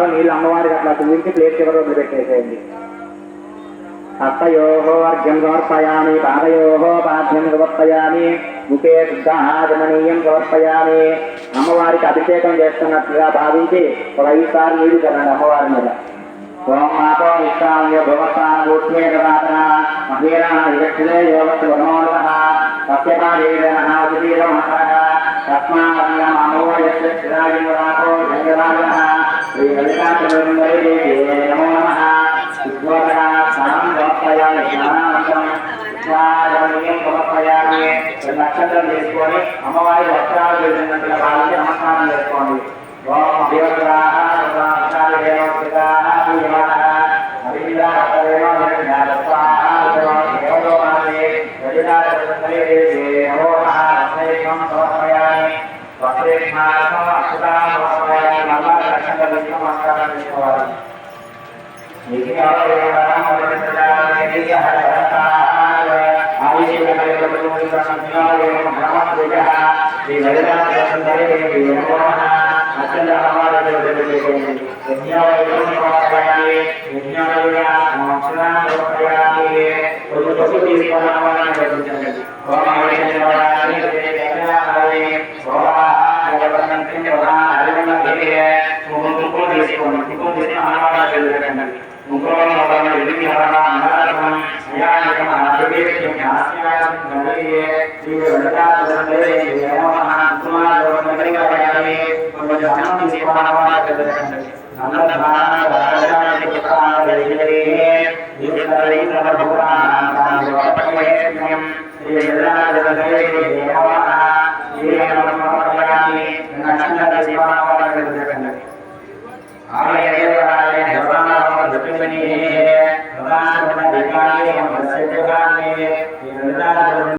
బాగా నీళ్ళు అమ్మవారికి అట్లా చూపించి ప్లేట్ చివరి వదిలిపెట్టేసేయండి. హస్తయోః అర్ఘ్యం సమర్పయామి, పాదయోః పాద్యం సమర్పయామి, ముఖే శుద్ధాజమనీయం సమర్పయామి. అమ్మవారికి అభిషేకం చేస్తున్నట్లుగా భావించి ఒక 5 సార్లు నీళ్లు చల్లండి అమ్మవారి మీద. ఓం మాతో విశ్రామ్య భవస్థానూర్ధ్వే దదాతన మహేరణ విదక్షిణే యోగస్తు వనమోదః సత్యపాదేవనః ఉదీరమహః తస్మాదంగమమోయస్య శ్రీరాజరాజో జంగరాజః శ్రీ లలితాచంద్రదేవి నమో నమః. ఉద్వోదనా స్నానం సమర్పయామి, స్నానానంతరం స్నానం సమర్పయామి. నక్షత్రం చేసుకొని అమ్మవారి వస్త్రాలు వేసినట్టుగా భావించి నమస్కారం చేసుకోండి. ఓం దేవతాః దేవతాః పూజమానః అభివిదాః జ్ఞానస్వాహ దేవలోమానే రజతాచంద్రదేవి నమో నమః. లక్ష్మీం సమర్పయామి, వస్త్రేష్మాసం అక్షతాం సమర్పయామి. మళ్ళా లక్ష్మణ నమస్కారం చేసుకోవాలి.